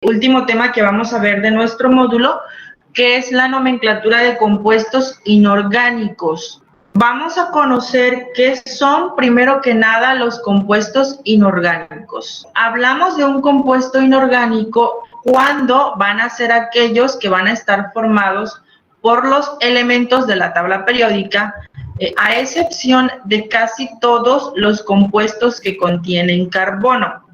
último tema que vamos a ver de nuestro módulo, que es la nomenclatura de compuestos inorgánicos. Vamos a conocer qué son, primero que nada, los compuestos inorgánicos. Hablamos de un compuesto inorgánico cuando van a ser aquellos que van a estar formados por los elementos de la tabla periódica, a excepción de casi todos los compuestos que contienen carbono.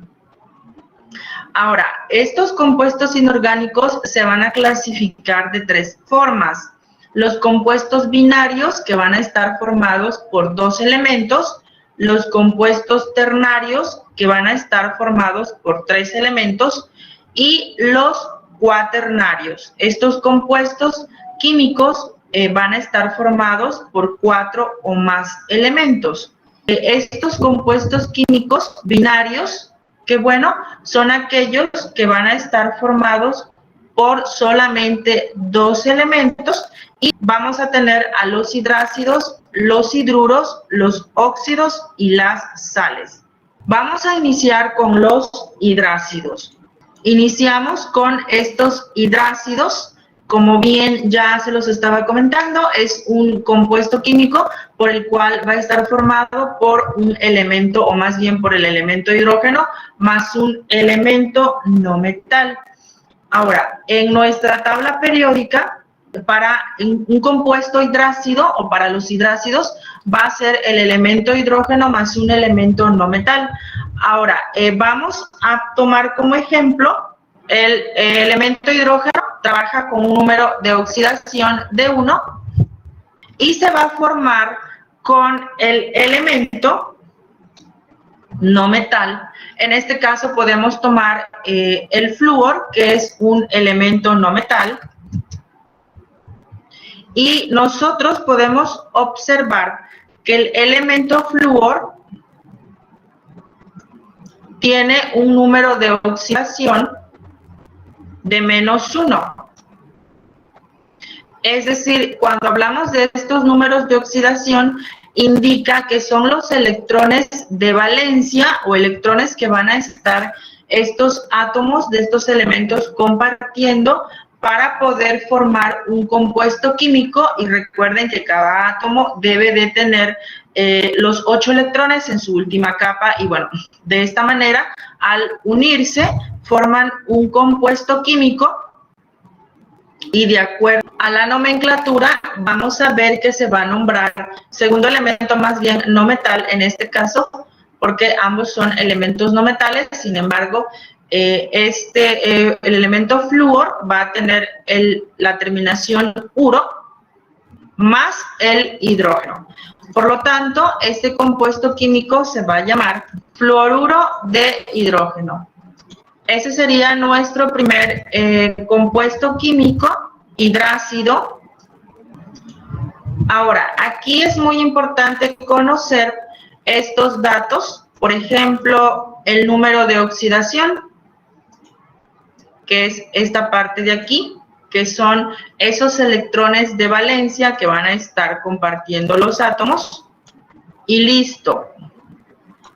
Ahora, estos compuestos inorgánicos se van a clasificar de tres formas. Los compuestos binarios, que van a estar formados por dos elementos, los compuestos ternarios, que van a estar formados por tres elementos, y los cuaternarios. Estos compuestos químicos van a estar formados por 4 o más elementos. Estos compuestos químicos binarios, que bueno, son aquellos que van a estar formados por solamente 2 elementos, y vamos a tener a los hidrácidos, los hidruros, los óxidos y las sales. Vamos a iniciar con los hidrácidos. Iniciamos con estos hidrácidos. Como bien ya se los estaba comentando, es un compuesto químico por el cual va a estar formado por un elemento, o más bien por el elemento hidrógeno, más un elemento no metal. Ahora, en nuestra tabla periódica, para un compuesto hidrácido o para los hidrácidos, va a ser el elemento hidrógeno más un elemento no metal. Ahora, vamos a tomar como ejemplo el elemento hidrógeno. Trabaja con un número de oxidación de 1 y se va a formar con el elemento no metal. En este caso podemos tomar el flúor, que es un elemento no metal, y nosotros podemos observar que el elemento flúor tiene un número de oxidación de -1. Es decir, cuando hablamos de estos números de oxidación, indica que son los electrones de valencia o electrones que van a estar estos átomos de estos elementos compartiendo para poder formar un compuesto químico. Y recuerden que cada átomo debe de tener los 8 electrones en su última capa, y bueno, de esta manera, al unirse, forman un compuesto químico, y de acuerdo a la nomenclatura vamos a ver que se va a nombrar segundo elemento más bien no metal en este caso, porque ambos son elementos no metales. Sin embargo, el elemento flúor va a tener la terminación uro más el hidrógeno. Por lo tanto, este compuesto químico se va a llamar fluoruro de hidrógeno. Ese sería nuestro primer compuesto químico, hidrácido. Ahora, aquí es muy importante conocer estos datos. Por ejemplo, el número de oxidación, que es esta parte de aquí, que son esos electrones de valencia que van a estar compartiendo los átomos. Y listo.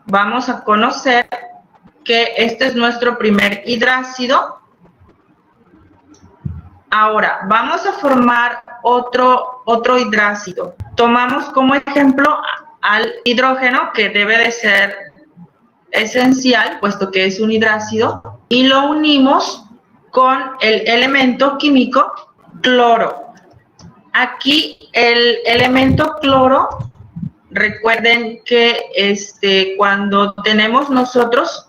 Vamos a conocer que este es nuestro primer hidrácido. Ahora, vamos a formar otro hidrácido. Tomamos como ejemplo al hidrógeno, que debe de ser esencial, puesto que es un hidrácido, y lo unimos con el elemento químico cloro. Aquí el elemento cloro, recuerden que cuando tenemos nosotros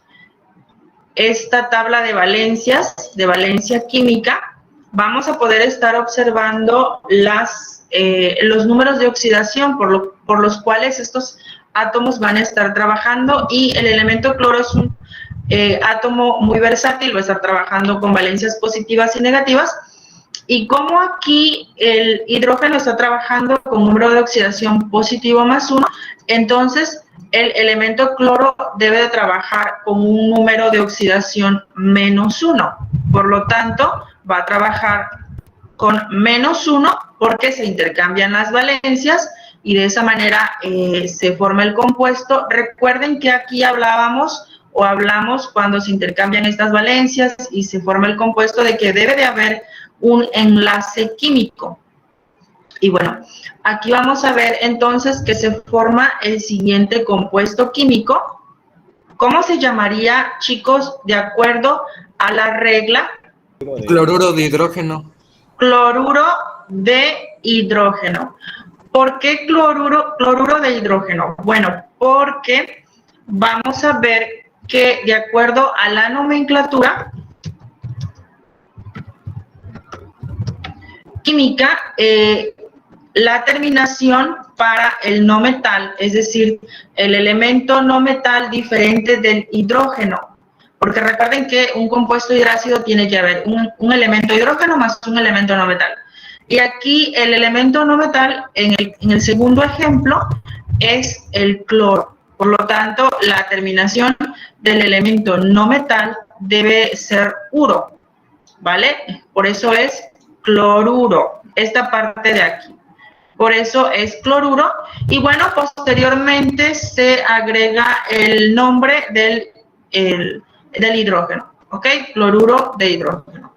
esta tabla de valencias, de valencia química, vamos a poder estar observando los números de oxidación por los cuales estos átomos van a estar trabajando, y el elemento cloro es un átomo muy versátil, va a estar trabajando con valencias positivas y negativas. Y como aquí el hidrógeno está trabajando con número de oxidación positivo +1, entonces el elemento cloro debe de trabajar con un número de oxidación -1. Por lo tanto, va a trabajar con -1 porque se intercambian las valencias y de esa manera se forma el compuesto. Recuerden que aquí hablábamos o hablamos cuando se intercambian estas valencias y se forma el compuesto de que debe de haber un enlace químico. Y bueno, aquí vamos a ver entonces que se forma el siguiente compuesto químico. ¿Cómo se llamaría, chicos, de acuerdo a la regla? Cloruro de hidrógeno. Cloruro de hidrógeno. ¿Por qué cloruro de hidrógeno? Bueno, porque vamos a ver que de acuerdo a la nomenclatura química, la terminación para el no metal, es decir, el elemento no metal diferente del hidrógeno, porque recuerden que un compuesto hidrácido tiene que haber un elemento hidrógeno más un elemento no metal. Y aquí el elemento no metal, en el segundo ejemplo, es el cloro. Por lo tanto, la terminación del elemento no metal debe ser uro, ¿vale? Por eso es cloruro, esta parte de aquí. Por eso es cloruro. Y bueno, posteriormente se agrega el nombre del hidrógeno, ¿ok? Cloruro de hidrógeno.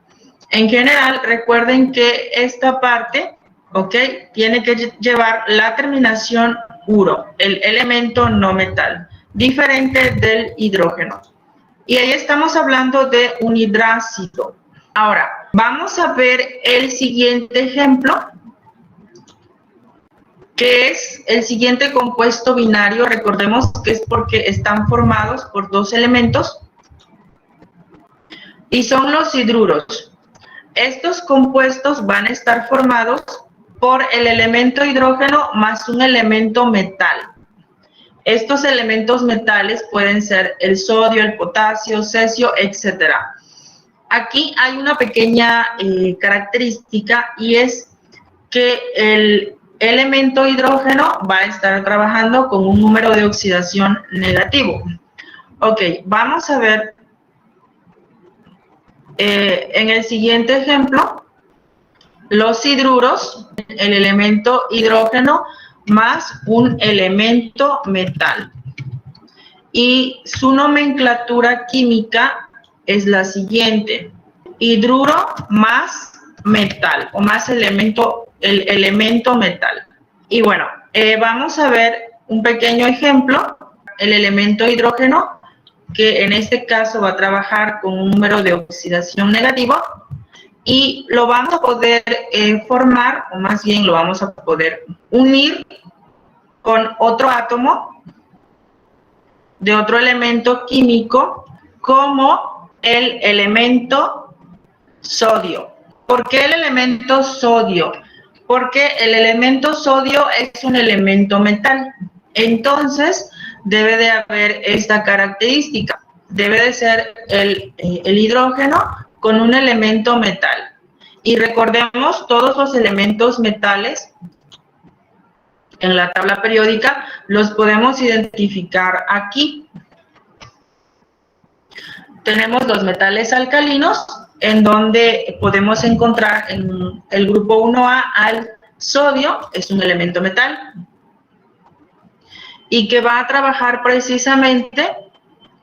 En general, recuerden que esta parte, ¿ok? Tiene que llevar la terminación uro, el elemento no metal, diferente del hidrógeno. Y ahí estamos hablando de un hidrácido. Ahora, vamos a ver el siguiente ejemplo, que es el siguiente compuesto binario. Recordemos que es porque están formados por dos elementos y son los hidruros. Estos compuestos van a estar formados por el elemento hidrógeno más un elemento metal. Estos elementos metales pueden ser el sodio, el potasio, cesio, etc. Aquí hay una pequeña característica, y es que el elemento hidrógeno va a estar trabajando con un número de oxidación negativo. Ok, vamos a ver en el siguiente ejemplo, los hidruros, el elemento hidrógeno más un elemento metal. Y su nomenclatura química es la siguiente: hidruro más metal, o más el elemento metal. Y bueno, vamos a ver un pequeño ejemplo. El elemento hidrógeno, que en este caso va a trabajar con un número de oxidación negativo, y lo vamos a poder formar, o más bien lo vamos a poder unir con otro átomo de otro elemento químico, como el elemento sodio. ¿Por qué el elemento sodio? Porque el elemento sodio es un elemento metal. Entonces, debe de haber esta característica. Debe de ser el hidrógeno con un elemento metal. Y recordemos, todos los elementos metales en la tabla periódica los podemos identificar aquí. Tenemos los metales alcalinos, en donde podemos encontrar en el grupo 1A al sodio, es un elemento metal, y que va a trabajar precisamente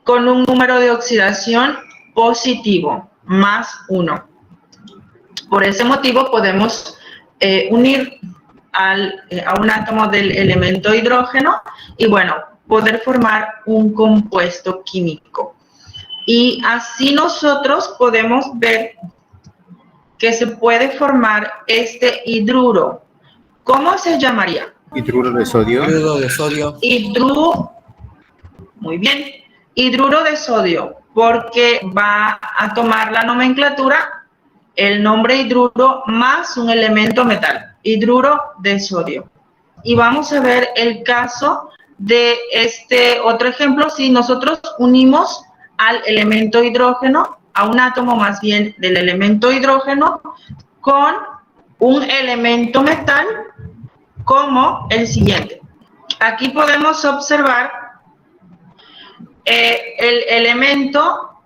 con un número de oxidación positivo, más 1. Por ese motivo podemos unir a un átomo del elemento hidrógeno y, bueno, poder formar un compuesto químico. Y así nosotros podemos ver que se puede formar este hidruro. ¿Cómo se llamaría? Hidruro de sodio. Hidruro de sodio. Muy bien. Hidruro de sodio, porque va a tomar la nomenclatura, el nombre hidruro más un elemento metal. Hidruro de sodio. Y vamos a ver el caso de este otro ejemplo. Si nosotros unimos al elemento hidrógeno, a un átomo más bien del elemento hidrógeno, con un elemento metal como el siguiente. Aquí podemos observar el elemento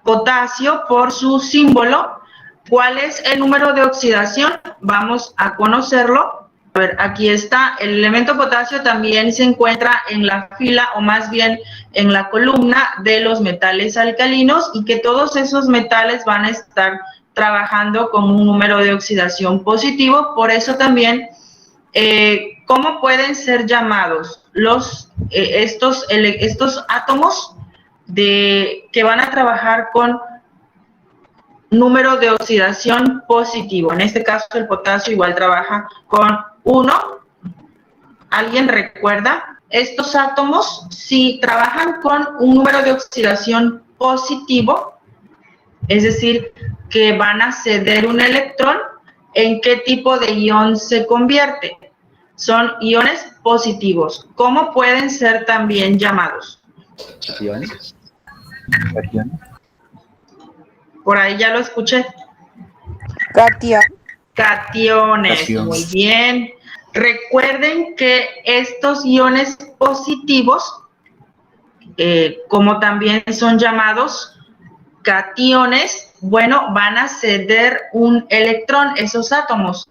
potasio por su símbolo. ¿Cuál es el número de oxidación? Vamos a conocerlo. A ver, aquí está, el elemento potasio también se encuentra en la fila o más bien en la columna de los metales alcalinos y que todos esos metales van a estar trabajando con un número de oxidación positivo, por eso también, ¿cómo pueden ser llamados estos átomos que van a trabajar con número de oxidación positivo? En este caso el potasio igual trabaja con 1. ¿Alguien recuerda? Estos átomos, si trabajan con un número de oxidación positivo, es decir, que van a ceder un electrón, ¿en qué tipo de ion se convierte? Son iones positivos. ¿Cómo pueden ser también llamados? ¿Cationes? Por ahí ya lo escuché. Cation. Cationes. Cation. Muy bien. Recuerden que estos iones positivos, como también son llamados cationes, bueno, van a ceder un electrón, esos átomos,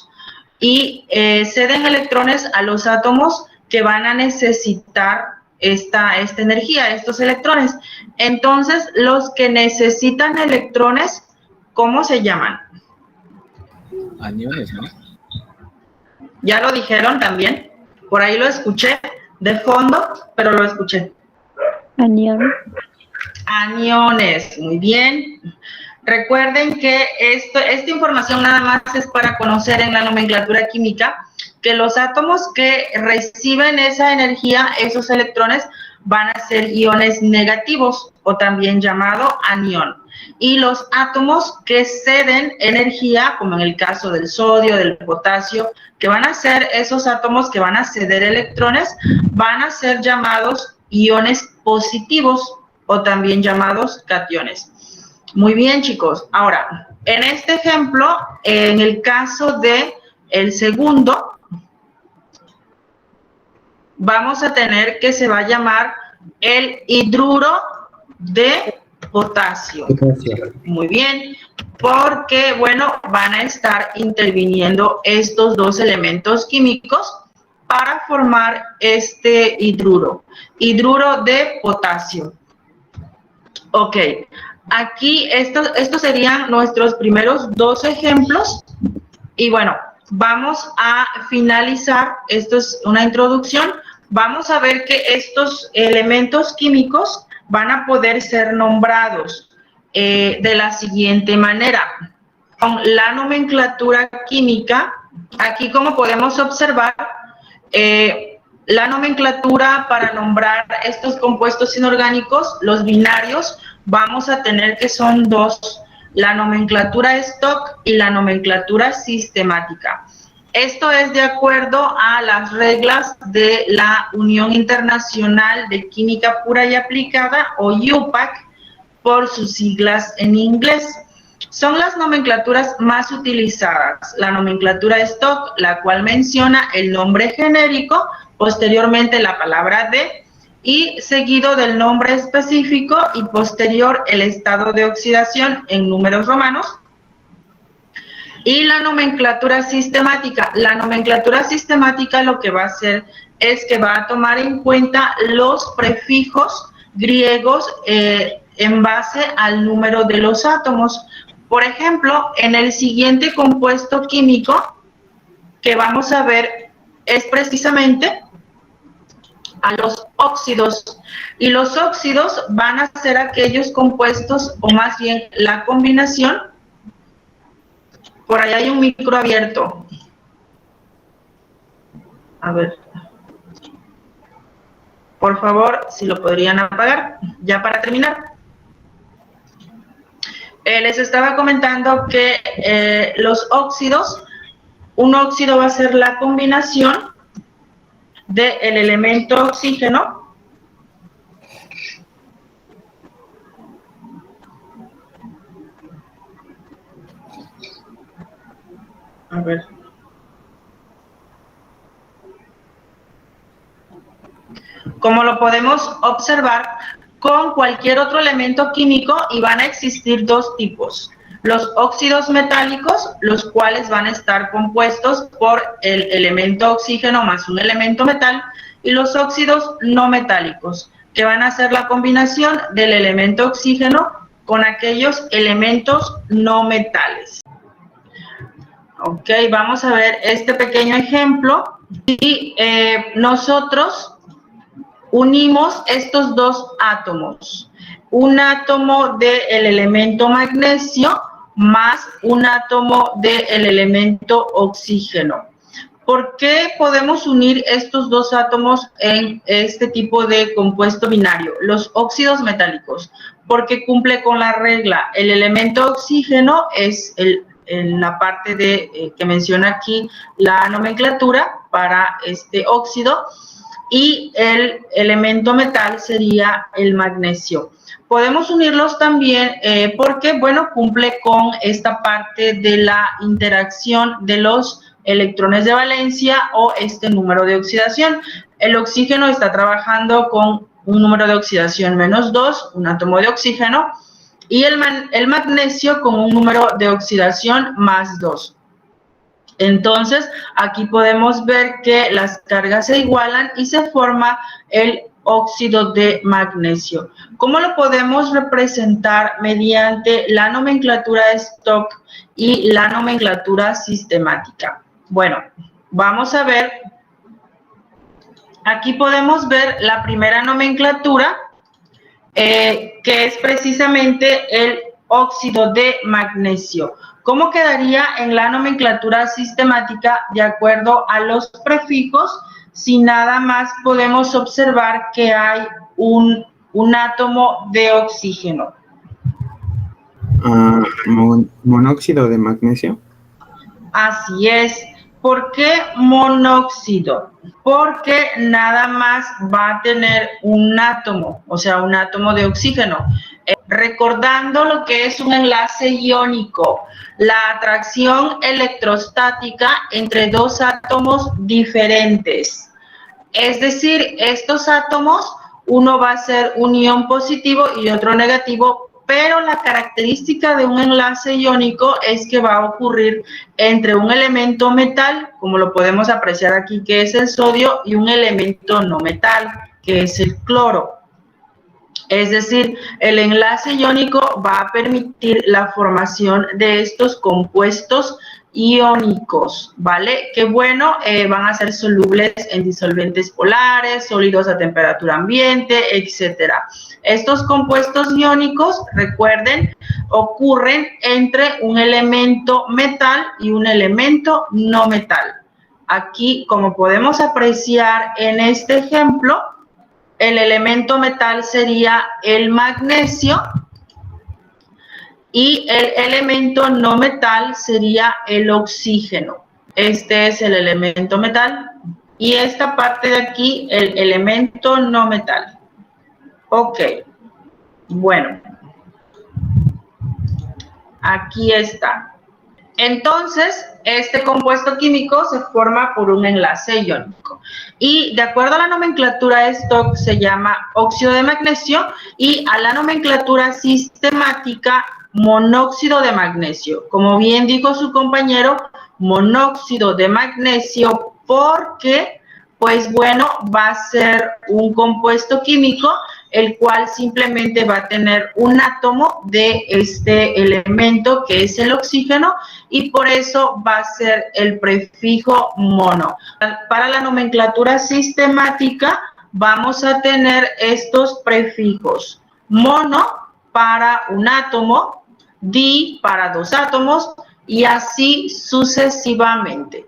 y ceden electrones a los átomos que van a necesitar esta energía, estos electrones. Entonces, los que necesitan electrones, ¿cómo se llaman? Aniones, ¿no? Ya lo dijeron también, por ahí lo escuché de fondo, pero lo escuché. Anión. Aniones, muy bien. Recuerden que esta información nada más es para conocer en la nomenclatura química que los átomos que reciben esa energía, esos electrones, van a ser iones negativos o también llamado anión. Y los átomos que ceden energía, como en el caso del sodio, del potasio, que van a ser esos átomos que van a ceder electrones, van a ser llamados iones positivos o también llamados cationes. Muy bien, chicos. Ahora, en este ejemplo, en el caso de el segundo, vamos a tener que se va a llamar el hidruro de potasio. Muy bien, porque, bueno, van a estar interviniendo estos dos elementos químicos para formar este hidruro de potasio. Ok, aquí estos serían nuestros primeros dos ejemplos y bueno, vamos a finalizar, esto es una introducción, vamos a ver que estos elementos químicos van a poder ser nombrados de la siguiente manera. Con la nomenclatura química, aquí como podemos observar, la nomenclatura para nombrar estos compuestos inorgánicos, los binarios, vamos a tener que son dos, la nomenclatura stock y la nomenclatura sistemática. Esto es de acuerdo a las reglas de la Unión Internacional de Química Pura y Aplicada, o UPAC, por sus siglas en inglés. Son las nomenclaturas más utilizadas. La nomenclatura stock, la cual menciona el nombre genérico, posteriormente la palabra de, y seguido del nombre específico y posterior el estado de oxidación en números romanos. Y la nomenclatura sistemática. La nomenclatura sistemática lo que va a hacer es que va a tomar en cuenta los prefijos griegos en base al número de los átomos. Por ejemplo, en el siguiente compuesto químico que vamos a ver es precisamente a los óxidos. Y los óxidos van a ser aquellos compuestos, o más bien la combinación. Por allá hay un micro abierto. A ver. Por favor, si lo podrían apagar, ya para terminar. Les estaba comentando que los óxidos, un óxido va a ser la combinación del elemento oxígeno a ver. Como lo podemos observar, con cualquier otro elemento químico y van a existir dos tipos. los óxidos metálicos, los cuales van a estar compuestos por el elemento oxígeno más un elemento metal, y los óxidos no metálicos, que van a ser la combinación del elemento oxígeno con aquellos elementos no metales. Ok, vamos a ver este pequeño ejemplo. Y nosotros unimos estos dos átomos, un átomo del elemento magnesio más un átomo del elemento oxígeno. ¿Por qué podemos unir estos dos átomos en este tipo de compuesto binario? Los óxidos metálicos, porque cumple con la regla. El elemento oxígeno es en la parte que menciona aquí la nomenclatura para este óxido, y el elemento metal sería el magnesio. Podemos unirlos también porque, bueno, cumple con esta parte de la interacción de los electrones de valencia o este número de oxidación. El oxígeno está trabajando con un número de oxidación -2, un átomo de oxígeno, y el magnesio con un número de oxidación +2. Entonces, aquí podemos ver que las cargas se igualan y se forma el óxido de magnesio. ¿Cómo lo podemos representar? Mediante la nomenclatura Stock y la nomenclatura sistemática. Bueno, vamos a ver. Aquí podemos ver la primera nomenclatura, que es precisamente el óxido de magnesio. ¿Cómo quedaría en la nomenclatura sistemática de acuerdo a los prefijos? Si nada más podemos observar que hay un átomo de oxígeno. Monóxido de magnesio. Así es. ¿Por qué monóxido? Porque nada más va a tener un átomo, o sea, un átomo de oxígeno. Recordando lo que es un enlace iónico, la atracción electrostática entre dos átomos diferentes. Es decir, estos átomos, uno va a ser un ion positivo y otro negativo, pero la característica de un enlace iónico es que va a ocurrir entre un elemento metal, como lo podemos apreciar aquí, que es el sodio, y un elemento no metal, que es el cloro. Es decir, el enlace iónico va a permitir la formación de estos compuestos iónicos, ¿vale? Que bueno, van a ser solubles en disolventes polares, sólidos a temperatura ambiente, etcétera. Estos compuestos iónicos, recuerden, ocurren entre un elemento metal y un elemento no metal. Aquí, como podemos apreciar en este ejemplo, el elemento metal sería el magnesio y el elemento no metal sería el oxígeno. Este es el elemento metal y esta parte de aquí, el elemento no metal. Ok, bueno, aquí está. Entonces, este compuesto químico se forma por un enlace iónico. Y de acuerdo a la nomenclatura Stock se llama óxido de magnesio, y a la nomenclatura sistemática monóxido de magnesio. Como bien dijo su compañero, monóxido de magnesio porque, pues bueno, va a ser un compuesto químico el cual simplemente va a tener un átomo de este elemento que es el oxígeno, y por eso va a ser el prefijo mono. Para la nomenclatura sistemática vamos a tener estos prefijos: mono para un átomo, di para dos átomos y así sucesivamente.